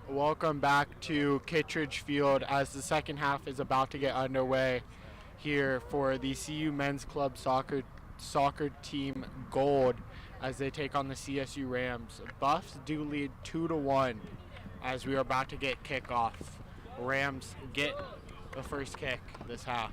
Welcome back to Kittredge Field as the second half is about to get underway here for the CU Men's Club soccer team Gold as they take on the CSU Rams. Buffs do lead 2-1 as we are about to get kickoff. Rams get the first kick this half.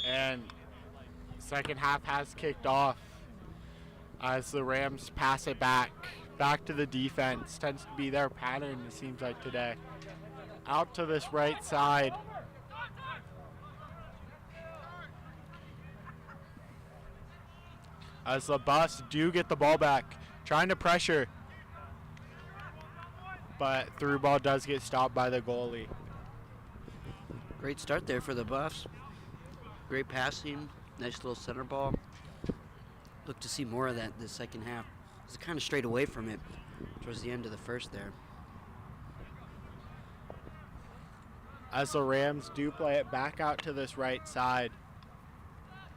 And second half has kicked off as the Rams pass it back to the defense. Tends to be their pattern, it seems like today. Out to this right side. As the Buffs do get the ball back, trying to pressure, but through ball does get stopped by the goalie. Great start there for the Buffs. Great passing, nice little center ball. Look to see more of that this second half. It's kind of straight away from it towards the end of the first there. As the Rams do play it back out to this right side.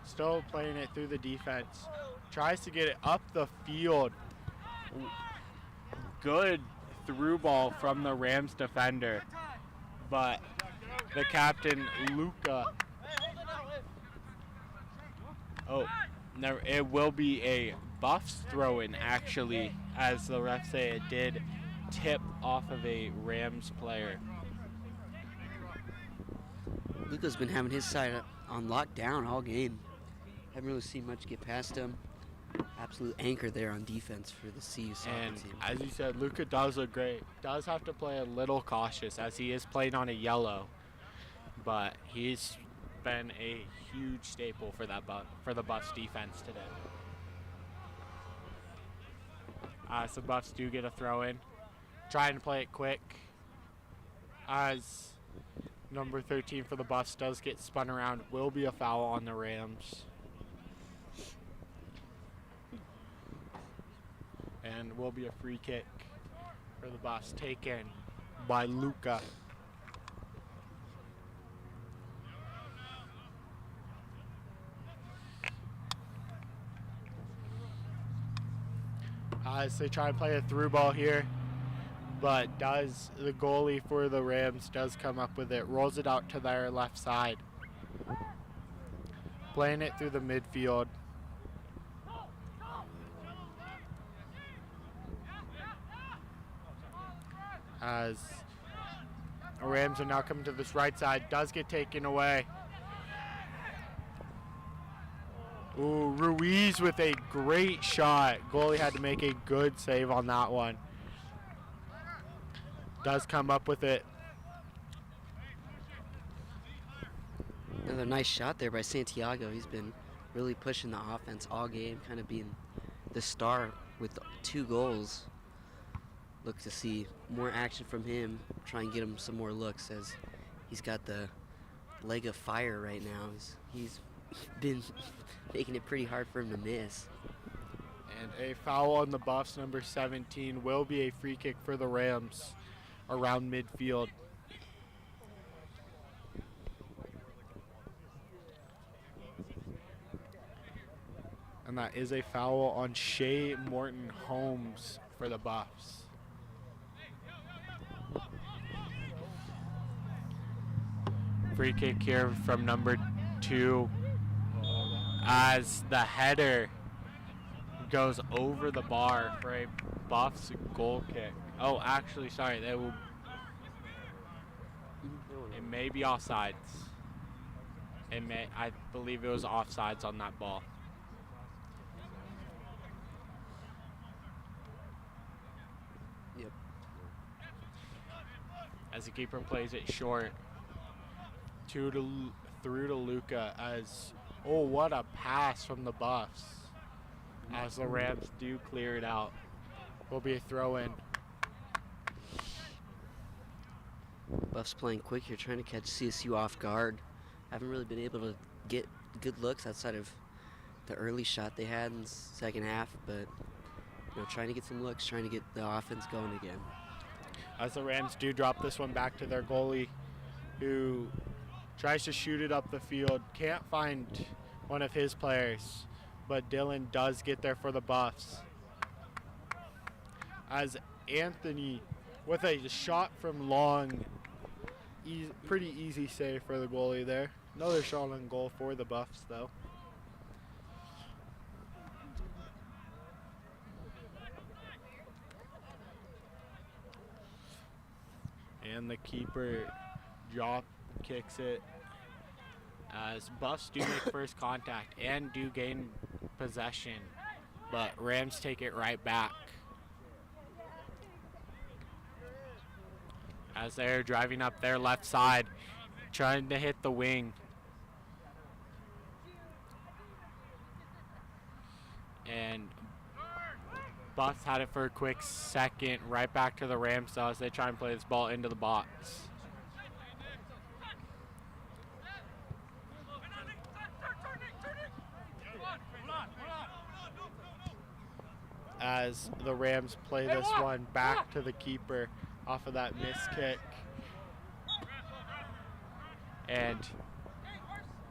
Still playing it through the defense. Tries to get it up the field. Good through ball from the Rams defender. But the captain, Luca. Oh, no, it will be a Buffs throw-in, actually, as the refs say it did tip off of a Rams player. Luca's been having his side on lockdown all game. Haven't really seen much get past him. Absolute anchor there on defense for the CU soccer And team. as you said, Luca does look great. Does have to play a little cautious as he is playing on a yellow, but he's been a huge staple for the Buffs defense today. So Buffs do get a throw in, trying to play it quick. As number 13 for the Buffs does get spun around, will be a foul on the Rams. And will be a free kick for the Buffs, taken by Luca. As they try and play a through ball here, but the goalie for the Rams does come up with it, rolls it out to their left side, playing it through the midfield. As the Rams are now coming to this right side, does get taken away. Ooh, Ruiz with a great shot. Goalie had to make a good save on that one. Does come up with it. Another nice shot there by Santiago. He's been really pushing the offense all game, kind of being the star with 2 goals. Look to see more action from him, try and get him some more looks as he's got the leg of fire right now. He's been making it pretty hard for him to miss. And a foul on the Buffs, number 17, will be a free kick for the Rams around midfield. And that is a foul on Shea Morton Holmes for the Buffs. Free kick here from number 2 as the header goes over the bar for a Buffs goal kick. Oh, actually, sorry, it may be offsides. I believe it was offsides on that ball. Yep. As the keeper plays it short. Through to Luca as, oh, what a pass from the Buffs. As the Rams do clear it out. Will be a throw in. Buffs playing quick here, trying to catch CSU off guard. Haven't really been able to get good looks outside of the early shot they had in the second half, but trying to get some looks, trying to get the offense going again. As the Rams do drop this one back to their goalie, who tries to shoot it up the field, can't find one of his players, but Dylan does get there for the Buffs. As Anthony, with a shot from long, pretty easy save for the goalie there. Another shot on goal for the Buffs, though. And the keeper drop kicks it, as Buffs do make first contact and do gain possession, but Rams take it right back. As they're driving up their left side, trying to hit the wing. And Buffs had it for a quick second, right back to the Rams though, as they try and play this ball into the box. As the Rams play this one back to the keeper off of that missed kick. And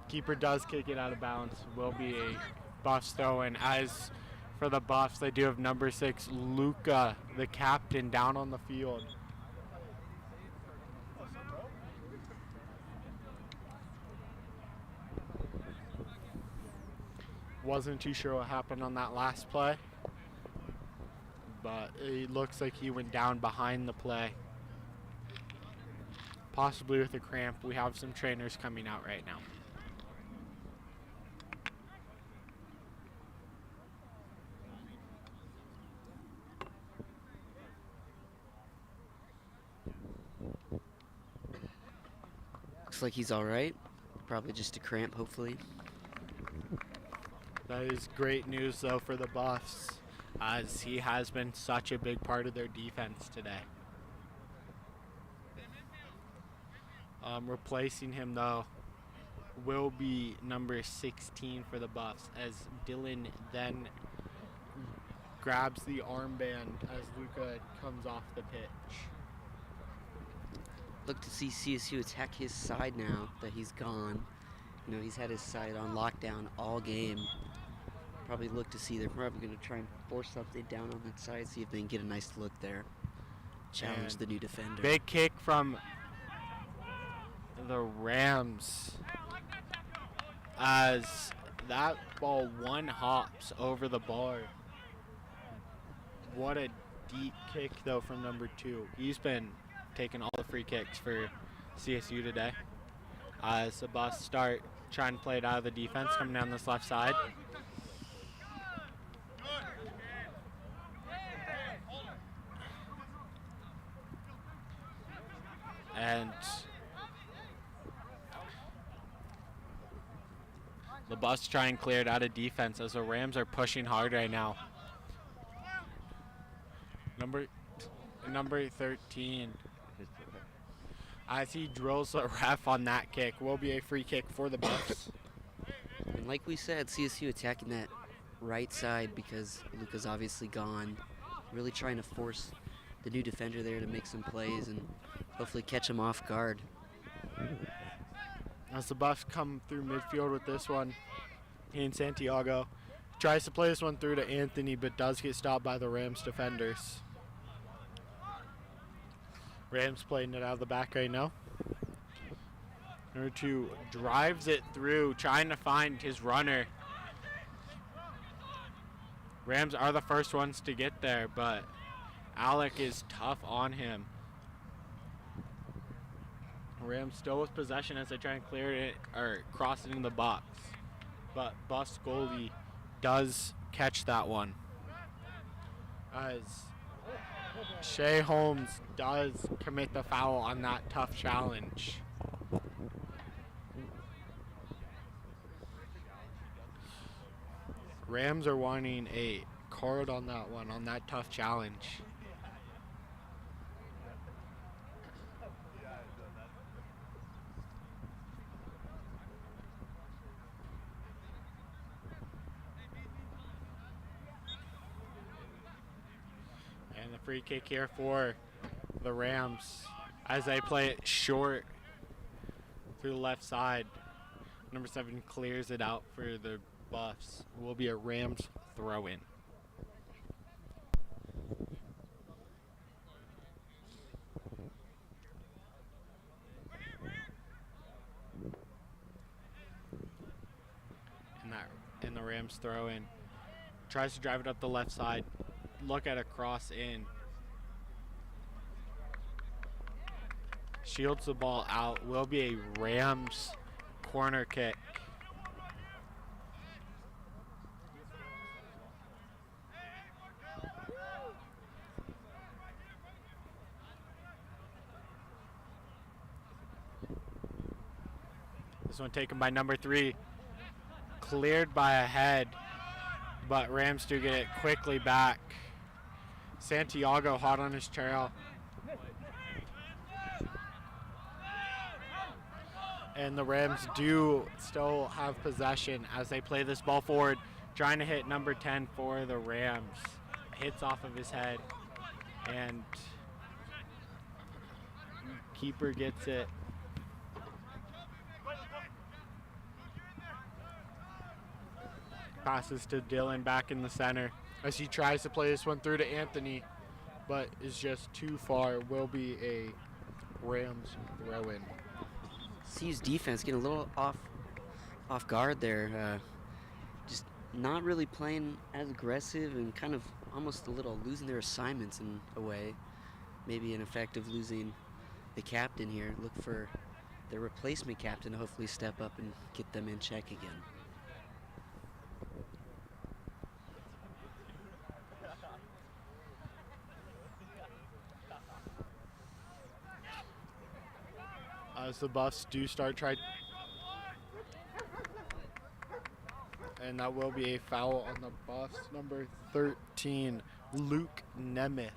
keeper does kick it out of bounds. Will be a Buffs throw-in. As for the Buffs, they do have number 6, Luca, the captain, down on the field. Wasn't too sure what happened on that last play, but it looks like he went down behind the play, possibly with a cramp. We have some trainers coming out right now. Looks like he's all right. Probably just a cramp, hopefully. That is great news, though, for the Buffs, as he has been such a big part of their defense today. Replacing him, though, will be number 16 for the Buffs, as Dylan then grabs the armband as Luca comes off the pitch. Look to see CSU attack his side now that he's gone. He's had his side on lockdown all game. Probably look to see they're probably going to try and force something down on that side, see if they can get a nice look there. Challenge the new defender. Big kick from the Rams, as that ball one hops over the bar. What a deep kick, though, from number 2. He's been taking all the free kicks for CSU today. As the Buffs start trying to play it out of the defense, coming down this left side. And the Buffs try and clear it out of defense, as the Rams are pushing hard right now. Number 13, as he drills the ref on that kick, will be a free kick for the Buffs. And like we said, CSU attacking that right side because Luca's obviously gone. Really trying to force the new defender there to make some plays and hopefully catch him off guard. As the Buffs come through midfield with this one, in Santiago tries to play this one through to Anthony, but does get stopped by the Rams defenders. Rams playing it out of the back right now. Number 2 drives it through, trying to find his runner. Rams are the first ones to get there, but Alec is tough on him. Rams still with possession as they try and clear it or cross it in the box, but Buffs goalie does catch that one, as Shea Holmes does commit the foul on that tough challenge. Rams are wanting a card on that one, on that tough challenge. free kick here for the Rams as they play it short through the left side. Number 7 clears it out for the Buffs. It will be a Rams throw-in. And the Rams throw in. Tries to drive it up the left side. Look at a cross in. Shields the ball out. Will be a Rams corner kick. This one taken by number 3. Cleared by a head, but Rams do get it quickly back. Santiago hot on his trail. And the Rams do still have possession as they play this ball forward, trying to hit number 10 for the Rams. Hits off of his head, and keeper gets it. Passes to Dylan back in the center as he tries to play this one through to Anthony, but is just too far. Will be a Rams throw-in. CU's defense getting a little off guard there. Just not really playing as aggressive and kind of almost a little losing their assignments in a way. Maybe an effect of losing the captain here. Look for their replacement captain to hopefully step up and get them in check again. As the Buffs do start trying, and that will be a foul on the Buffs. Number 13, Luke Nemeth.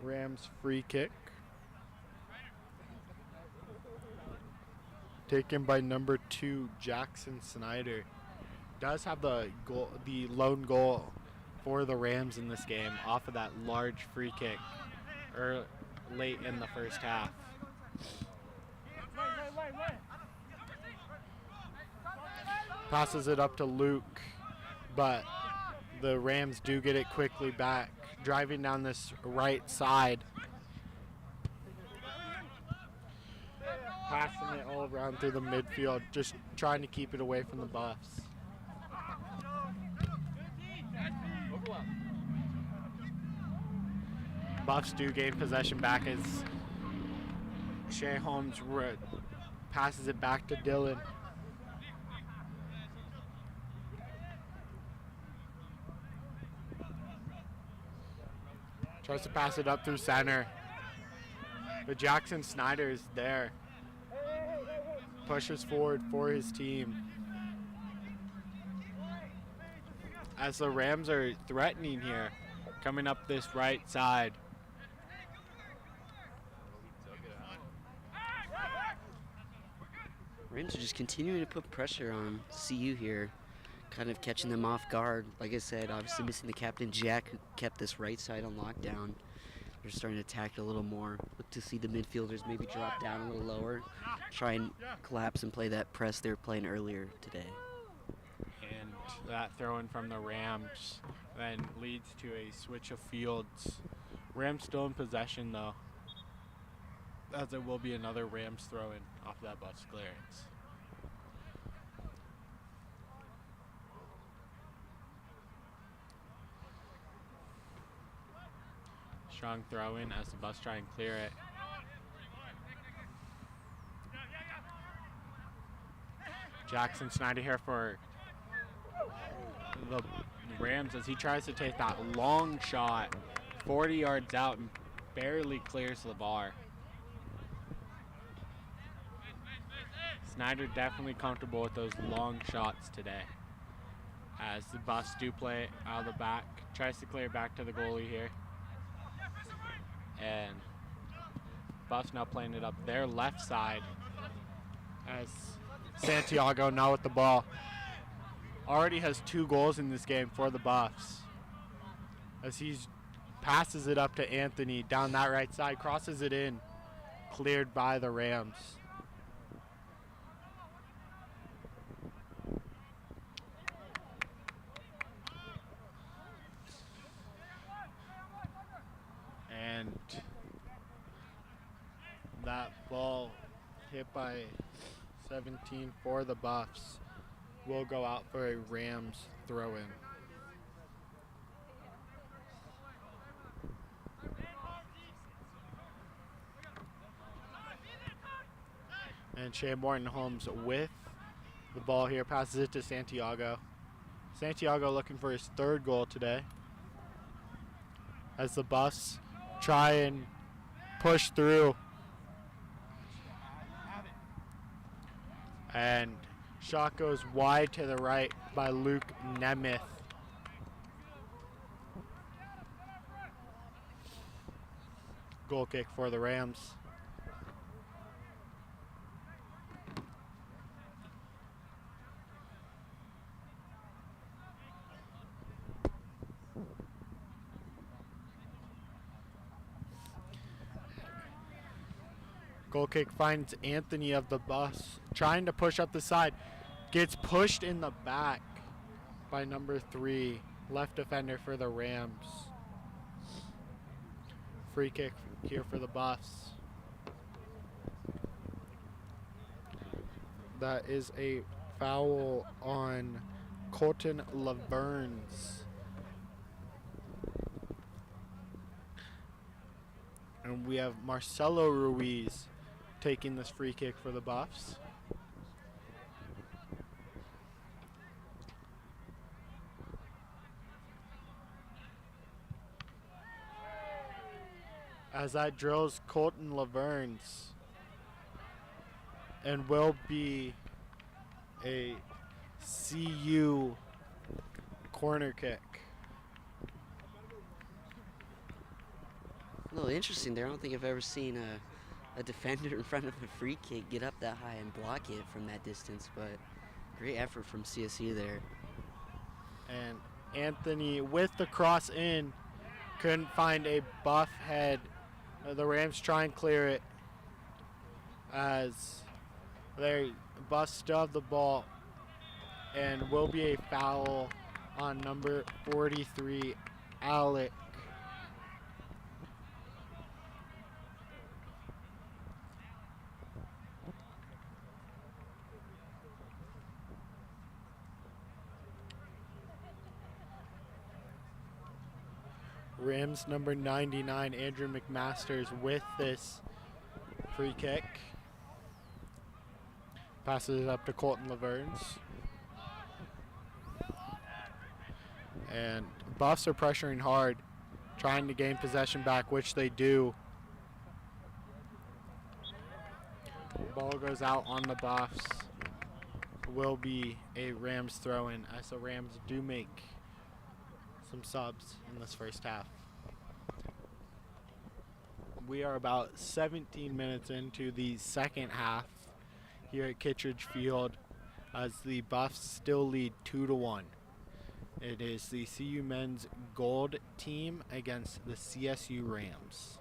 Rams free kick. Taken by number 2, Jackson Snyder. Does have the goal, the lone goal for the Rams in this game off of that large free kick late in the first half. Passes it up to Luke, but the Rams do get it quickly back, driving down this right side. Passing it all around through the midfield, just trying to keep it away from the Buffs. Buffs do gain possession back as Shea Holmes passes it back to Dylan. Tries to pass it up through center, but Jackson Snyder is there. Pushes forward for his team. As the Rams are threatening here, coming up this right side. Rams are just continuing to put pressure on CU here, kind of catching them off guard. Like I said, obviously missing the captain, Jack, who kept this right side on lockdown. They're starting to attack it a little more. Look to see the midfielders maybe drop down a little lower, try and collapse and play that press they were playing earlier today. And that throw in from the Rams then leads to a switch of fields. Rams still in possession though, as it will be another Rams throw in off that Buffs clearance. Strong throw in as the Buffs try and clear it. Jackson Snyder here for the Rams as he tries to take that long shot 40 yards out and barely clears the bar. Snyder definitely comfortable with those long shots today as the Buffs do play it out of the back. Tries to clear back to the goalie here. And Buffs now playing it up their left side as Santiago now with the ball. already has 2 goals in this game for the Buffs. As he passes it up to Anthony down that right side, crosses it in, cleared by the Rams. And that ball hit by 17 for the Buffs will go out for a Rams throw-in. And Shea Morton Holmes with the ball here, passes it to Santiago. Santiago looking for his 3rd goal today, as the Buffs try and push through. And shot goes wide to the right by Luke Nemeth. Goal kick for the Rams. Goal kick finds Anthony of the Buffs, trying to push up the side. Gets pushed in the back by number 3, left defender for the Rams. Free kick here for the Buffs. That is a foul on Colton Laverns. And we have Marcelo Ruiz taking this free kick for the Buffs. As that drills Colton Laverns, and will be a CU corner kick. A little interesting there. I don't think I've ever seen a defender in front of a free kick get up that high and block it from that distance, but great effort from CSU there. And Anthony with the cross in, couldn't find a Buff head. The Rams try and clear it, as they Buffs still have the ball, and will be a foul on number 43, Alec. Rams number 99, Andrew McMasters, with this free kick. Passes it up to Colton Laverns. And Buffs are pressuring hard, trying to gain possession back, which they do. Ball goes out on the Buffs. Will be a Rams throw-in, as the Rams do make some subs in this first half. We are about 17 minutes into the second half here at Kittredge Field, as the Buffs still lead 2-1. It is the CU men's gold team against the CSU Rams.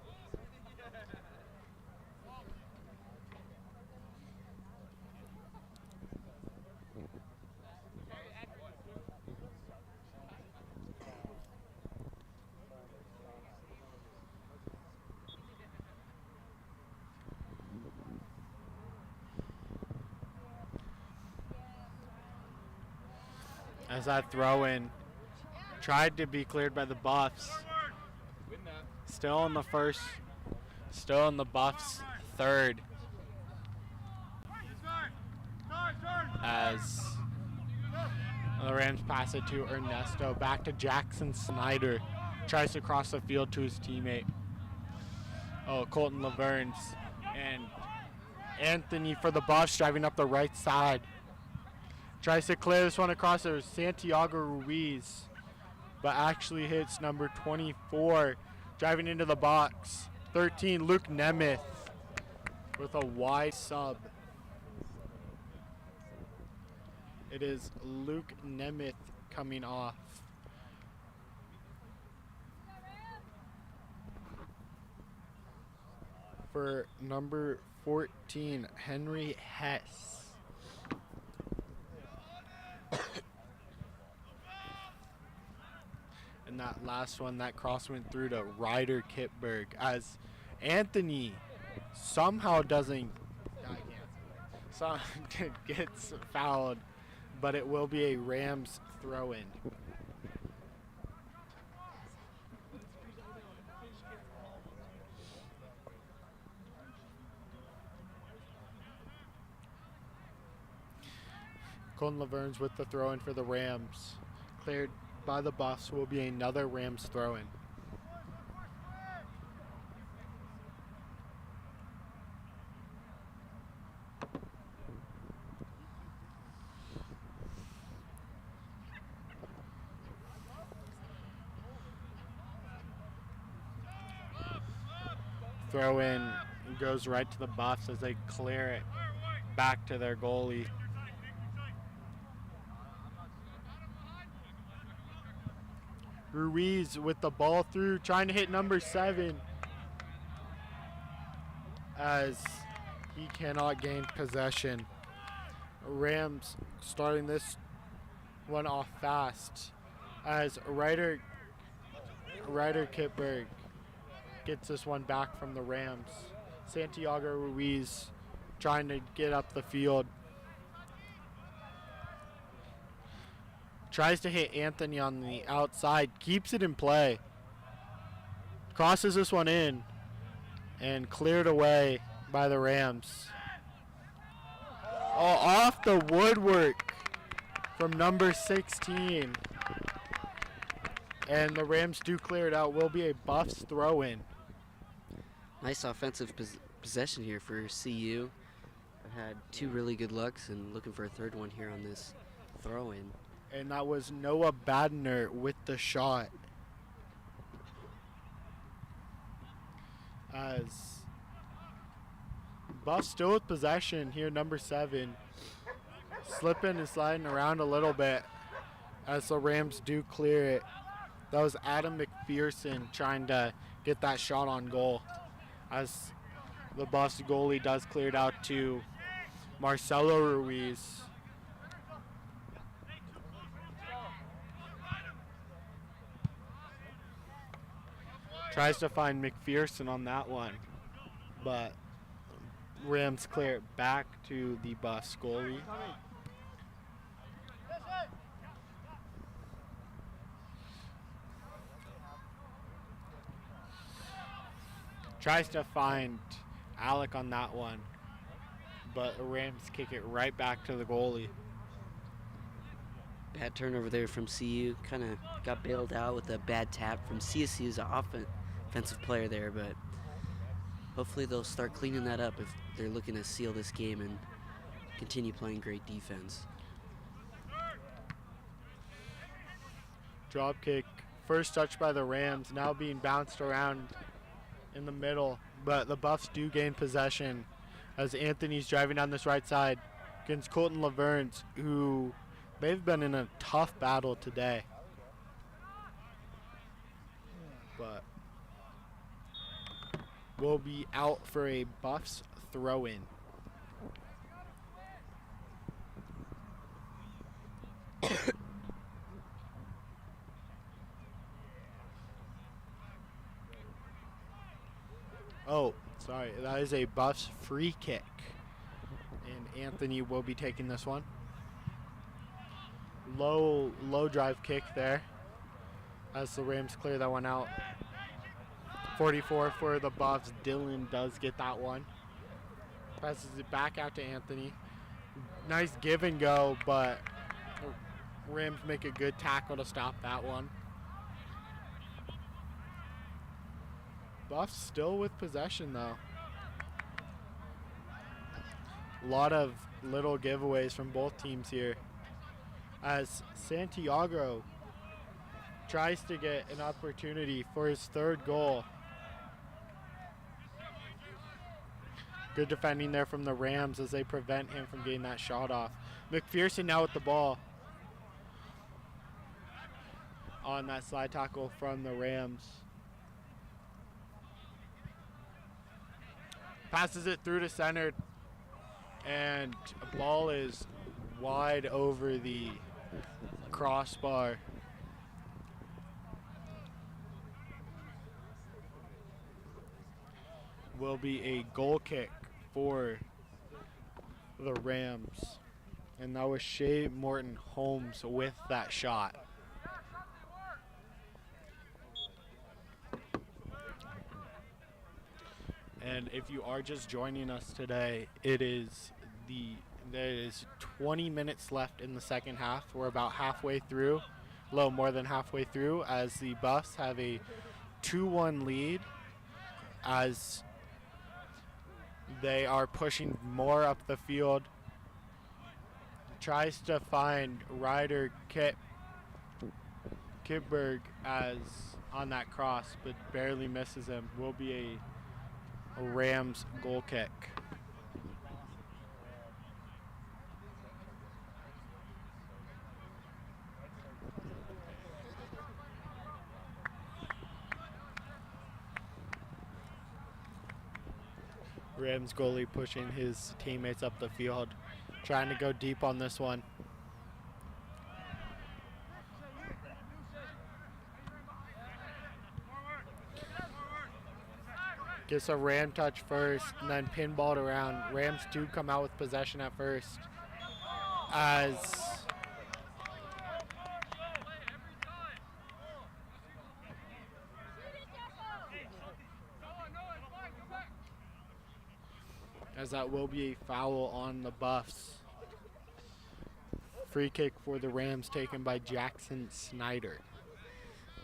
As that throw-in tried to be cleared by the Buffs. Still in the first, still in the Buffs' third. As the Rams pass it to Ernesto, back to Jackson Snyder. Tries to cross the field to his teammate. Oh, Colton Laverns. And Anthony for the Buffs driving up the right side. Tries to clear this one across there. Santiago Ruiz, but actually hits number 24, driving into the box. 13, Luke Nemeth with a wide sub. It is Luke Nemeth coming off. For number 14, Henry Hess. And that last one, that cross went through to Ryder Kitberg as Anthony somehow gets fouled, but it will be a Rams throw-in. Colton Laverne's with the throw-in for the Rams. Cleared by the Buffs, will be another Rams throw-in. Throw-in goes right to the Buffs as they clear it back to their goalie. Ruiz with the ball through, trying to hit number 7 as he cannot gain possession. Rams starting this one off fast as Ryder Kitberg gets this one back from the Rams. Santiago Ruiz trying to get up the field. Tries to hit Anthony on the outside, keeps it in play. Crosses this one in and cleared away by the Rams. Oh, off the woodwork from number 16. And the Rams do clear it out. Will be a Buffs throw-in. Nice offensive possession here for CU. I've had 2 really good looks and looking for a third one here on this throw-in. And that was Noah Badner with the shot. As Buffs still with possession here, number 7. Slipping and sliding around a little bit as the Rams do clear it. That was Adam McPherson trying to get that shot on goal. As the Buffs goalie does clear it out to Marcelo Ruiz. Tries to find McPherson on that one, but Rams clear it back to the Buffs goalie. Tries to find Alec on that one, but the Rams kick it right back to the goalie. Bad turnover there from CU. Kind of got bailed out with a bad tap from CSU's offensive player there, but hopefully they'll start cleaning that up if they're looking to seal this game and continue playing great defense. Drop kick, first touch by the Rams, now being bounced around in the middle, but the Buffs do gain possession as Anthony's driving down this right side against Colton Laverne's, who they've been in a tough battle today. But will be out for a Buffs throw-in. Oh, sorry, that is a Buffs free kick. And Anthony will be taking this one. Low drive kick there as the Rams clear that one out. 44 for the Buffs. Dylan does get that one. Passes it back out to Anthony. Nice give and go, but the Rams make a good tackle to stop that one. Buffs still with possession though. A lot of little giveaways from both teams here as Santiago tries to get an opportunity for his 3rd goal. Good defending there from the Rams as they prevent him from getting that shot off. McPherson now with the ball on that slide tackle from the Rams. Passes it through to center, and a ball is wide over the crossbar. Will be a goal kick for the Rams. And that was Shea Morton Holmes with that shot. And if you are just joining us today, there is 20 minutes left in the second half. We're about halfway through, a little more than halfway through, as the Buffs have a 2-1 lead as they are pushing more up the field. Tries to find Ryder Kipberg as on that cross, but barely misses him. Will be a Rams goal kick. Rams goalie pushing his teammates up the field, trying to go deep on this one. Gets a Ram touch first and then pinballed around. Rams do come out with possession at first as that will be a foul on the Buffs. Free kick for the Rams taken by Jackson Snyder.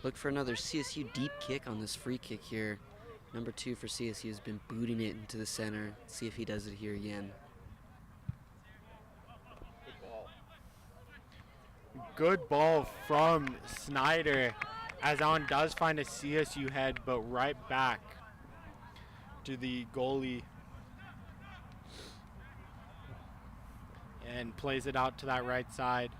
Look for another CSU deep kick on this free kick here. Number 2 for CSU has been booting it into the center. See if he does it here again. Good ball from Snyder as Allen does find a CSU head, but right back to the goalie and plays it out to that right side.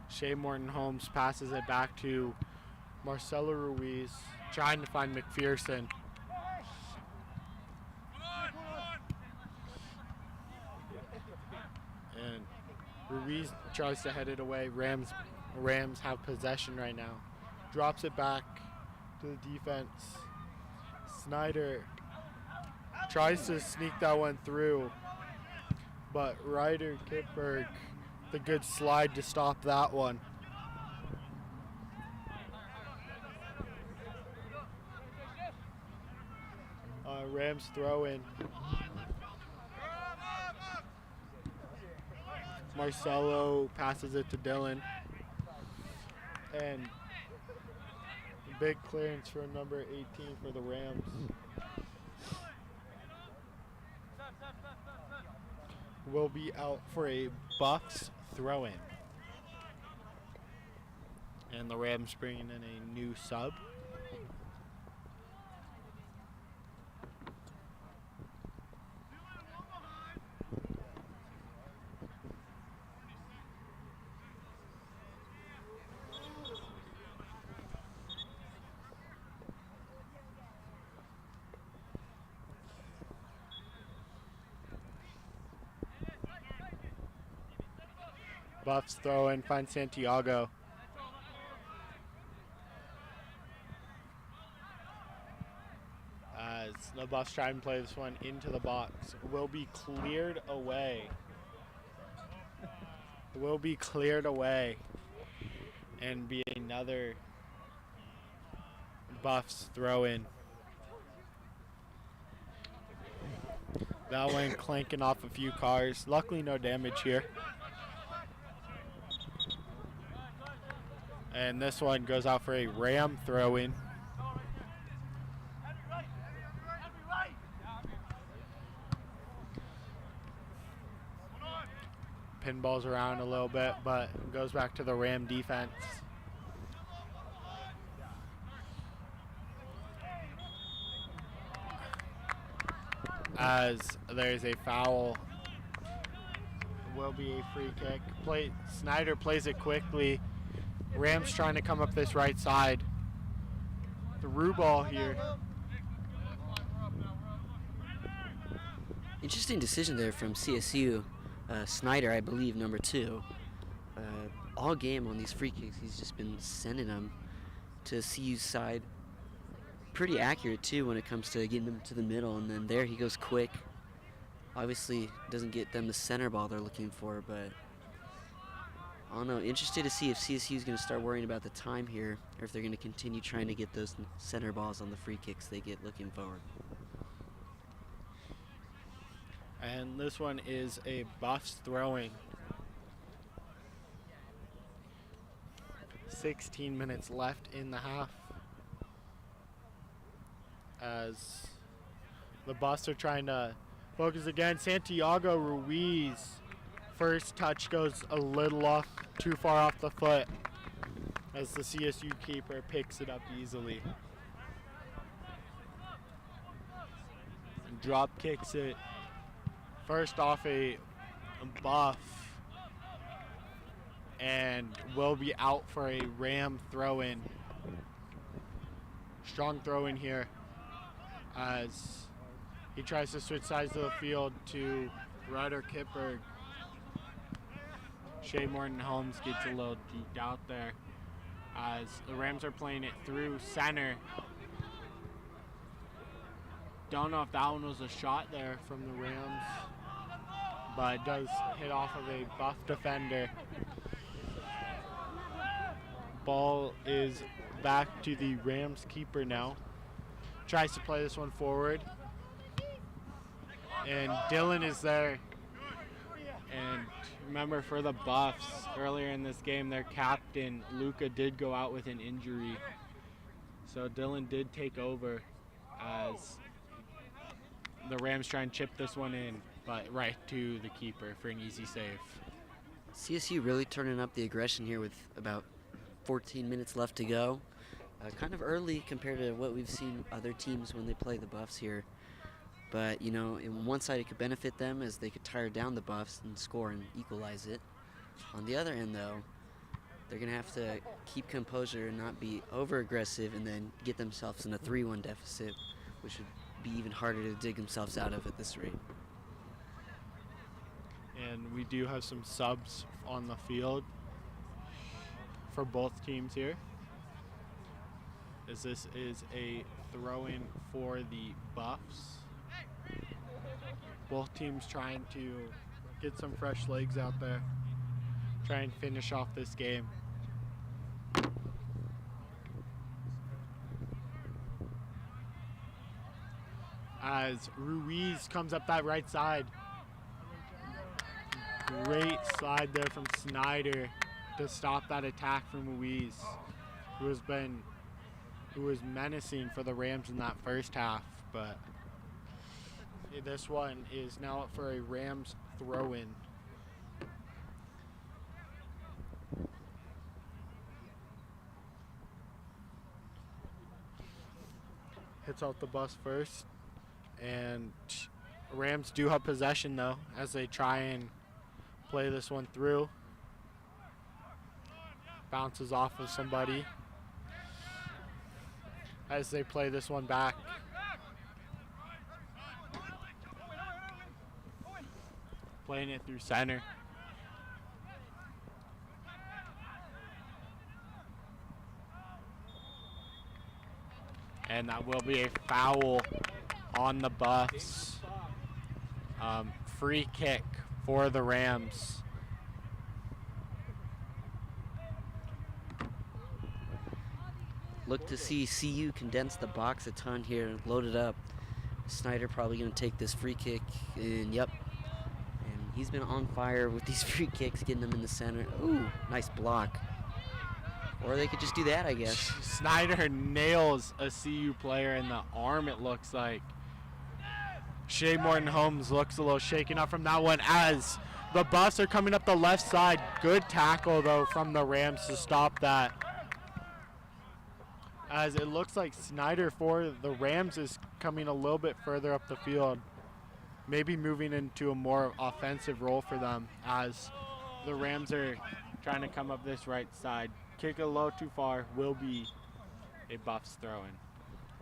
Shea Morton Holmes passes it back to Marcelo Ruiz, trying to find McPherson. And Ruiz tries to head it away. Rams have possession right now. Drops it back to the defense. Snyder tries to sneak that one through, but Ryder Kipberg, the good slide to stop that one. Rams throw in. Marcelo passes it to Dylan. And big clearance for number 18 for the Rams. Will be out for a Buffs throw-in. And the Rams bringing in a new sub. Buffs throw in, find Santiago. As the Buffs try and play this one into the box. Will be cleared away. Will be cleared away. And be another Buffs throw in. That one clanking off a few cars. Luckily no damage here. And this one goes out for a Ram throw-in. Pinballs around a little bit, but goes back to the Ram defense. as there's a foul. Will be a free kick. Snyder plays it quickly. Rams trying to come up this right side. Through ball here. Interesting decision there from CSU. Snyder, I believe, number 2. All game on these free kicks, he's just been sending them to CU's side. Pretty accurate, too, when it comes to getting them to the middle. And then there he goes quick. Obviously, doesn't get them the center ball they're looking for, but I don't know. Interested to see if CSU is going to start worrying about the time here, or if they're going to continue trying to get those center balls on the free kicks they get looking forward. And this one is a Buffs throwing. 16 minutes left in the half. As the Buffs are trying to focus again. Santiago Ruiz. First touch goes a little too far off the foot as the CSU keeper picks it up easily. And drop kicks it. First off a Buff. And will be out for a Ram throw-in. Strong throw-in here as he tries to switch sides of the field to Ryder Kipper. Shea Morton Holmes gets a little deked out there as the Rams are playing it through center. Don't know if that one was a shot there from the Rams, but it does hit off of a Buff defender. Ball is back to the Rams keeper now. Tries to play this one forward. And Dylan is there. And remember, for the Buffs, earlier in this game, their captain, Luca, did go out with an injury. So Dylan did take over as the Rams try and chip this one in, but right to the keeper for an easy save. CSU really turning up the aggression here with about 14 minutes left to go. Kind of early compared to what we've seen other teams when they play the Buffs here. But, you know, in one side it could benefit them as they could tire down the Buffs and score and equalize it. On the other end, though, they're going to have to keep composure and not be over-aggressive and then get themselves in a 3-1 deficit, which would be even harder to dig themselves out of at this rate. And we do have some subs on the field for both teams here, as this is a throw-in for the Buffs. Both teams trying to get some fresh legs out there, try and finish off this game. As Ruiz comes up that right side. Great slide there from Snyder to stop that attack from Ruiz, who was menacing for the Rams in that first half, but this one is now up for a Rams throw-in. Hits off the bus first, and Rams do have possession though as they try and play this one through. Bounces off of somebody as they play this one back. Playing it through center. And that will be a foul on the Buffs. Free kick for the Rams. Look to see CU condense the box a ton here, load it up. Snyder probably going to take this free kick, and yep. And he's been on fire with these free kicks, getting them in the center. Ooh, nice block. Or they could just do that, I guess. Snyder nails a CU player in the arm, it looks like. Shea Morton Holmes looks a little shaken up from that one as the Buffs are coming up the left side. Good tackle, though, from the Rams to stop that. As it looks like Snyder for the Rams is coming a little bit further up the field. maybe moving into a more offensive role for them as the Rams are trying to come up this right side. Kick it low too far will be a Buffs throw-in.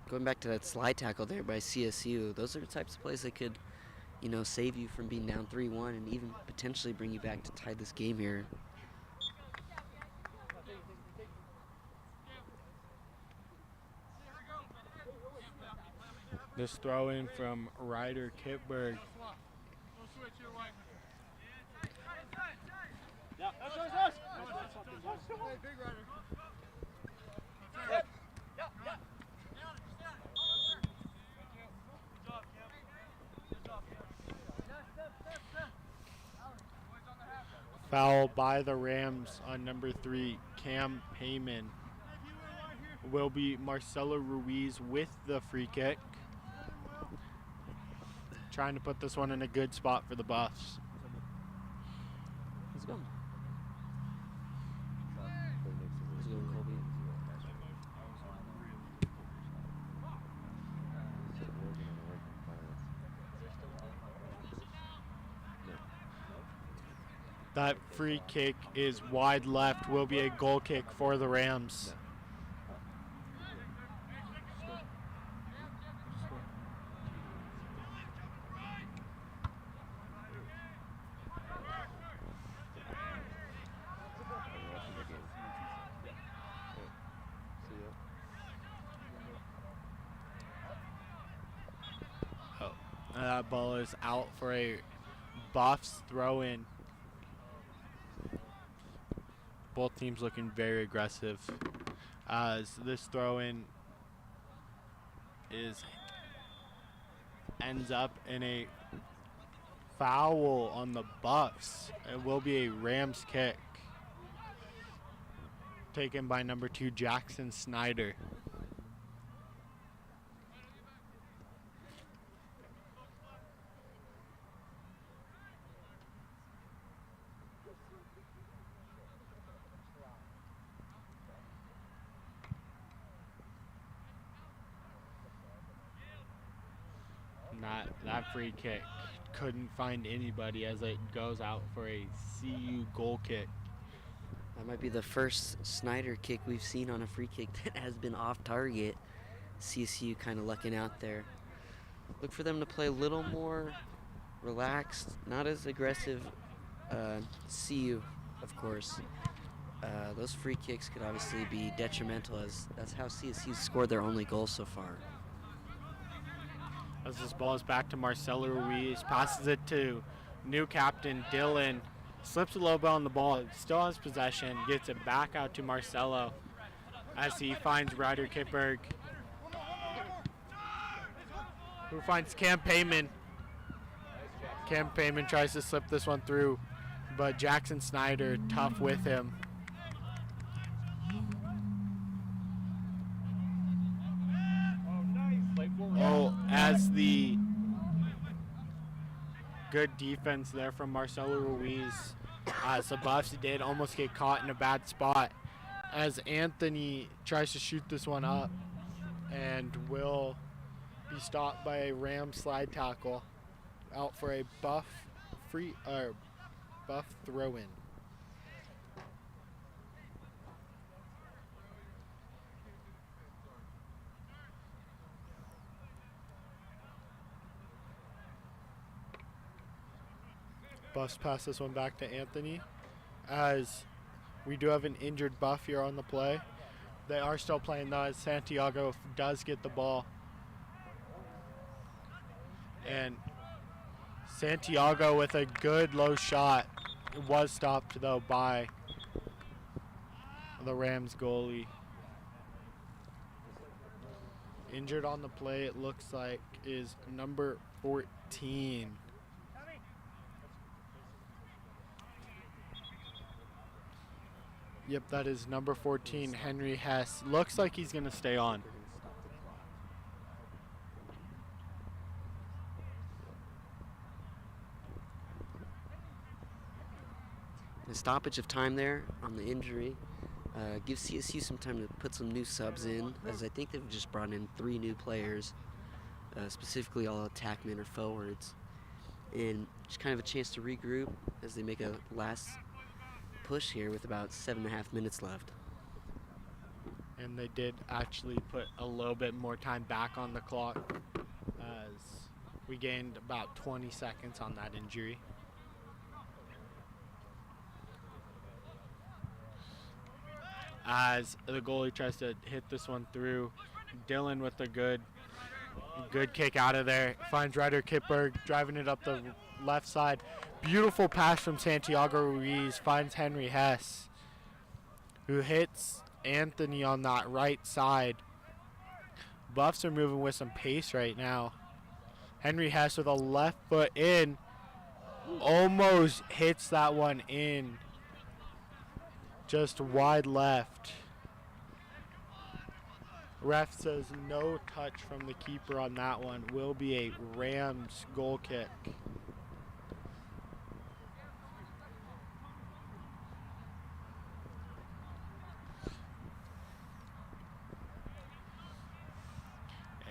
Going back to that slide tackle there by CSU, those are the types of plays that could, save you from being down 3-1 and even potentially bring you back to tie this game here. This throw-in from Ryder Kitberg. Foul by the Rams on number 3, Cam Payman. Will be Marcelo Ruiz with the free kick. Trying to put this one in a good spot for the Buffs. Let's go. Let's go, Colby. That free kick is wide left, will be a goal kick for the Rams. That ball is out for a Buffs throw-in. Both teams looking very aggressive as this throw-in ends up in a foul on the Buffs. It will be a Rams kick taken by number 2, Jackson Snyder. That free kick couldn't find anybody as it goes out for a CU goal kick. That might be the first Snyder kick we've seen on a free kick that has been off target. CSU kind of lucking out there. Look for them to play a little more relaxed, not as aggressive. CU, of course. Those free kicks could obviously be detrimental, as that's how CSU scored their only goal so far. As this ball is back to Marcelo Ruiz, passes it to new captain Dylan, slips a little bit on the ball, still has possession, gets it back out to Marcelo as he finds Ryder Kitberg, who finds Cam Payman. Cam Payman tries to slip this one through, but Jackson Snyder tough with him. As the good defense there from Marcelo Ruiz, as the Buffs did almost get caught in a bad spot, as Anthony tries to shoot this one up and will be stopped by a Ram slide tackle out for a Buff throw-in. Buffs pass this one back to Anthony, as we do have an injured Buff here on the play. They are still playing though, as Santiago does get the ball. And Santiago with a good low shot. It was stopped though by the Rams goalie. Injured on the play, it looks like, is number 14. Yep, that is number 14, Henry Hess. Looks like he's going to stay on. The stoppage of time there on the injury gives CSU some time to put some new subs in, as I think they've just brought in 3 new players, specifically all attackmen or forwards. and just kind of a chance to regroup as they make a last push here with about 7.5 minutes left. And they did actually put a little bit more time back on the clock as we gained about 20 seconds on that injury. As the goalie tries to hit this one through, Dylan with a good kick out of there. Finds Ryder Kipberg driving it up the left side. Beautiful pass from Santiago Ruiz. Finds Henry Hess, who hits Anthony on that right side. Buffs are moving with some pace right now. Henry Hess with a left foot in. Almost hits that one in. Just wide left. Ref says no touch from the keeper on that one. Will be a Rams goal kick.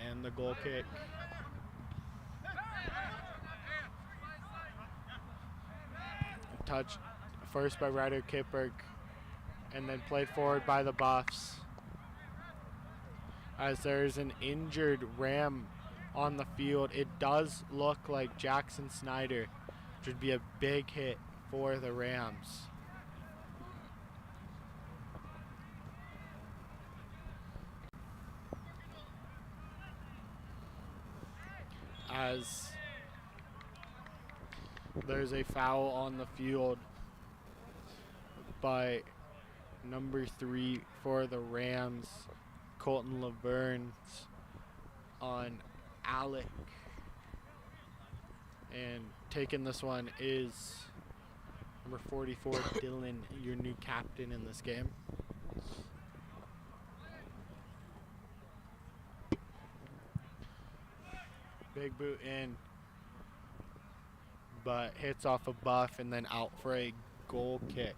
And the goal kick. Touched first by Ryder Kipberg and then played forward by the Buffs. As there's an injured Ram on the field, it does look like Jackson Snyder, which would be a big hit for the Rams. As there's a foul on the field by number 3 for the Rams, Colton Laverne, on Alec. And taking this one is number 44, Dylan, your new captain in this game. Big boot in, but hits off a buff and then out for a goal kick.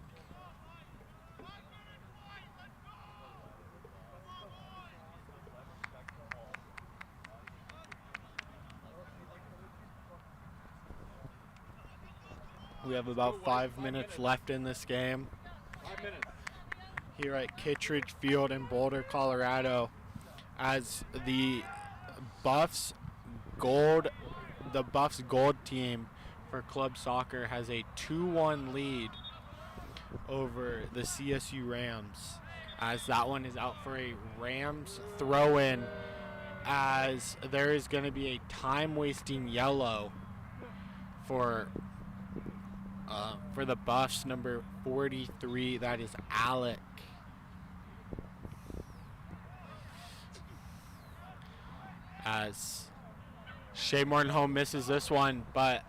We have about 5 minutes left in this game. 5 minutes. Here at Kittredge Field in Boulder, Colorado, as the Buffs Gold team for club soccer has a 2-1 lead over the CSU Rams, as that one is out for a Rams throw-in, as there is going to be a time-wasting yellow for the Buffs, number 43, that is Alec. As Shea Morton-Home misses this one, but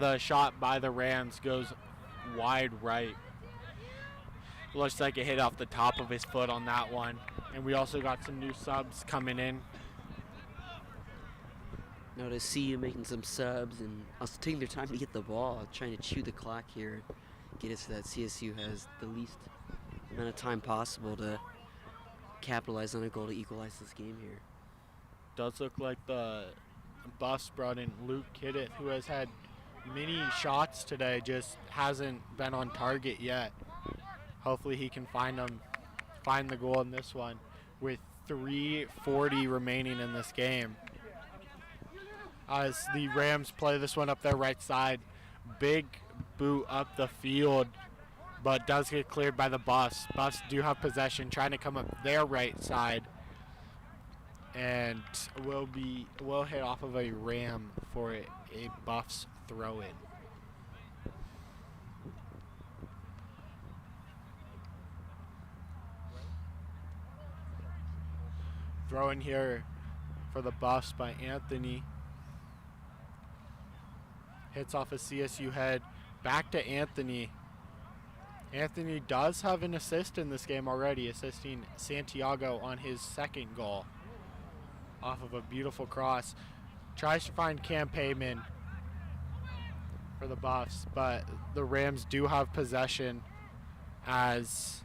the shot by the Rams goes wide right. Looks like it hit off the top of his foot on that one. And we also got some new subs coming in. Notice CU making some subs and also taking their time to get the ball, trying to chew the clock here, get it so that CSU has the least amount of time possible to capitalize on a goal to equalize this game here. Does look like the Buffs brought in Luke Kiddith, who has had many shots today, just hasn't been on target yet. Hopefully he can find the goal in this one with 3:40 remaining in this game. As the Rams play this one up their right side, big boot up the field, but does get cleared by the Buffs. Buffs do have possession, trying to come up their right side, and will hit off of a Ram for a Buffs throw-in. Throw-in here for the Buffs by Anthony. Hits off a CSU head. Back to Anthony. Anthony does have an assist in this game already, assisting Santiago on his second goal off of a beautiful cross. Tries to find Cam Payman for the Buffs, but the Rams do have possession, as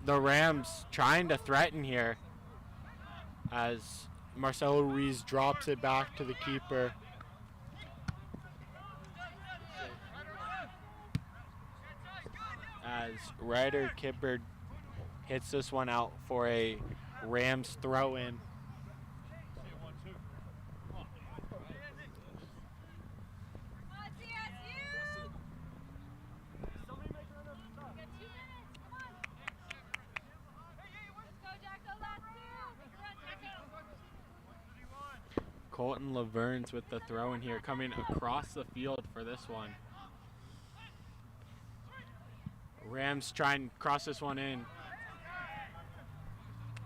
the Rams trying to threaten here, as Marcelo Ruiz drops it back to the keeper. as Ryder Kipper hits this one out for a Rams throw-in. Colton Laverne's with the throw in here, coming across the field for this one. Rams try and cross this one in.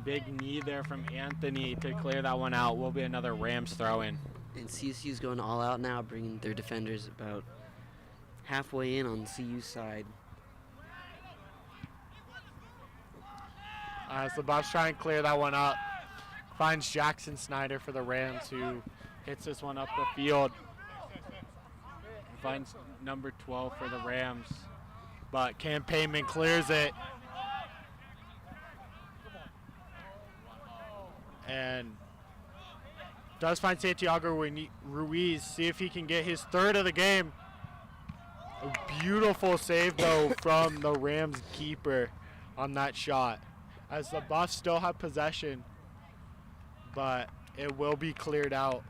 Big knee there from Anthony to clear that one out. Will be another Rams throw in. And CSU's going all out now, bringing their defenders about halfway in on CU side. As the Buffs try and clear that one up. Finds Jackson Snyder for the Rams, who hits this one up the field. Finds number 12 for the Rams, but Cam Payman clears it. And does find Santiago Ruiz, see if he can get his third of the game. A beautiful save, though, from the Rams keeper on that shot. As the Buffs still have possession, but it will be cleared out.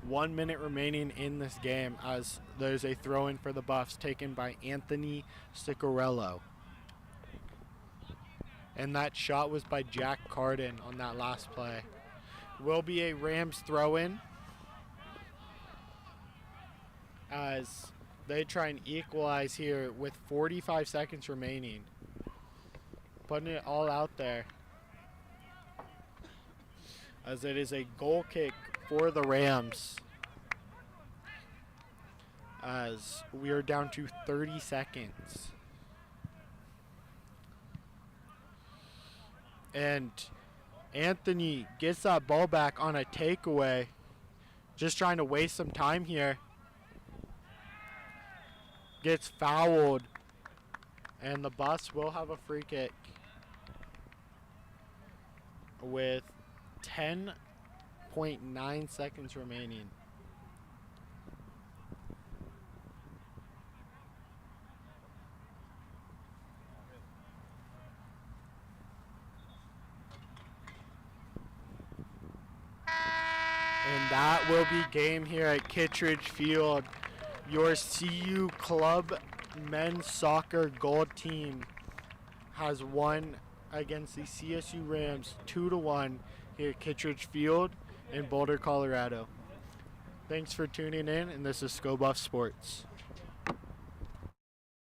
1 minute remaining in this game as there's a throw-in for the Buffs taken by Anthony Ciccarello. And that shot was by Jack Carden on that last play. Will be a Rams throw-in as they try and equalize here with 45 seconds remaining. Putting it all out there. As it is a goal kick for the Rams. As we are down to 30 seconds. And Anthony gets that ball back on a takeaway. Just trying to waste some time here. Gets fouled. And the Buffs will have a free kick with 10.9 seconds remaining. And that will be game here at Kittredge Field. Your CU Club men's soccer gold team has won against the CSU Rams 2-1 here at Kittredge Field in Boulder, Colorado. Thanks for tuning in, and this is Sco Buff Sports.